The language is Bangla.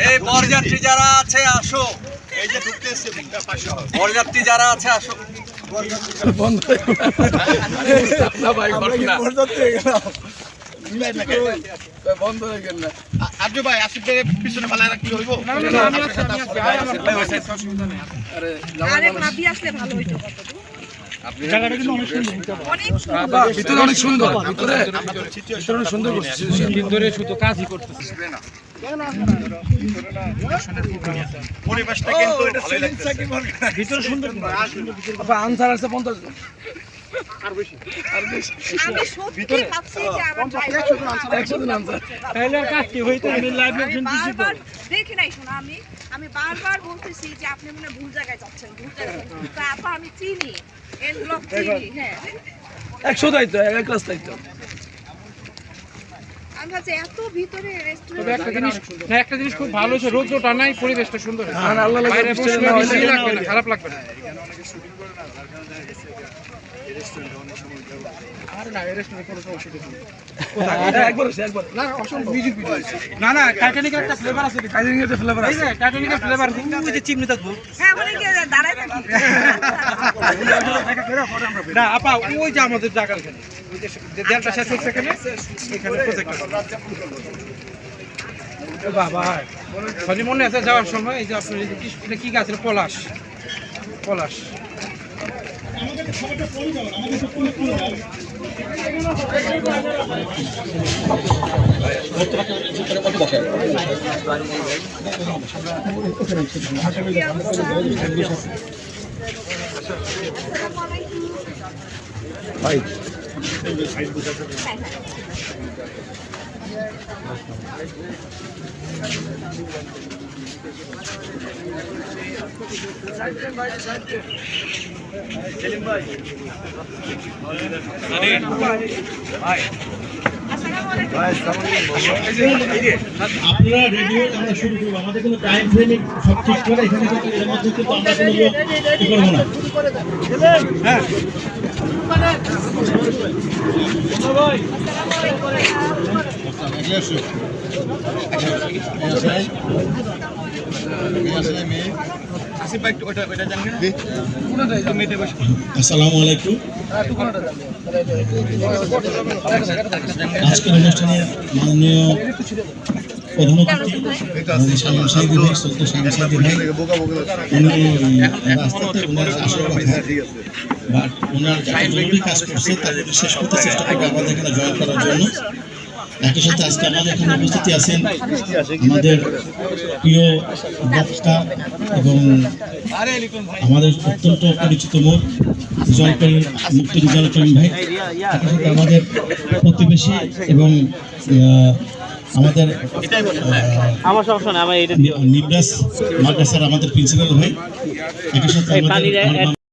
এই বরযাত্রী যারা আছে আসো, এই যে ঢুকতেছে বরযাত্রী যারা আছে আসো। বন্ধ হয়ে গেল না। আজু ভাই আসিফের পিছনে ফালায় রাখতে হইব। আরে ভাবি আসলে ভালো হইতো কত। জায়গাটা কিন্তু অনেক সুন্দর, ভিতরে অনেক সুন্দর, ভিতরে অনেক সুন্দর করছে, ভিতরে শুধু কাজই করতেছে। পরিবেশটা কিন্তু এটা ভালোই লাগছে, ভিতরে সুন্দর, আনসার আছে 50 আর বেশি আমি সত্যি ভাবছি যে আমার ড্রাইভার 100 জন আনসার তাহলে কাজ কি হইতো। আমি লাইভ মেশিন দিছি তো দেখি নাই শোনা, আমি বারবার বলতেছি যে আপনি মনে ভুল জায়গায় যাচ্ছেন, ভুল জায়গায়। তা আপা আমি চিনি এন ব্লক চিনি। হ্যাঁ 100 দাইতো, এক ক্লাস দাইতো। আমি ভাবছি এত ভিতরে রেস্টুরেন্ট। একটা জিনিস খুব ভালো হয়েছে, রোদ্রটা নাই, পরিবেশটা সুন্দর হয়েছে। আর আল্লাহ লাগে বাইরে বসলে বেশি লাগবে না, খারাপ লাগবে না। আরে না, এই রেস্টুরেন্টে কোনো সমস্যা নেই। একবার না অসম্ভব মিউজিক ভিডিও না না, টাইটানিকের একটা ফ্লেভার আছে, টাইটানিকের একটা ফ্লেভার আছে, টাইটানিকের ফ্লেভার ওই যে চিমনি থাকবো। হ্যাঁ মানে কি দাঁড়ায় থাকি। না আপা, ওই যে আমাদের জায়গা এখানে, ওই যে দেয়ালটা শেষ হচ্ছে এখানে, এখানে প্রজেক্ট বাবা সরি মনে আছে যাওয়ার সময় এই যে আপনার এটা কি গাছ, পলাশ, পলাশ। ভাই আপনারা রেডি হয়ে আমরা শুরু করবো। আমাদের কোনো টাইম ফ্রেম সব ঠিক করে এখানে কিন্তু এর মধ্যে কিন্তু আমরা কোনো করবো না। হ্যাঁ আসসালামু আলাইকুম। আজকের অনুষ্ঠানের মাননীয় প্রধান অতিথি শামীম সাইদি ভাই, সত্য শামীম সাইদি ভাই, উনি রাস্তাতে ওনার আসলে বাট ওনার যারা জরুরি কাজ করছে তাদের শেষ করতে চেষ্টা করবে আমাদের এখানে জয়েন করার জন্য। একই সাথে আজকে আমাদের এখানে উপস্থিতি আছেন আমাদের প্রিয় বক্তা এবং আমাদের অত্যন্ত পরিচিত মুখ জলপাই মুক্তি জলপাই ভাই, একই সাথে আমাদের প্রতিবেশী এবং আমাদের নিবরাস মাদ্রাসার আমাদের প্রিন্সিপাল ভাই, একই সাথে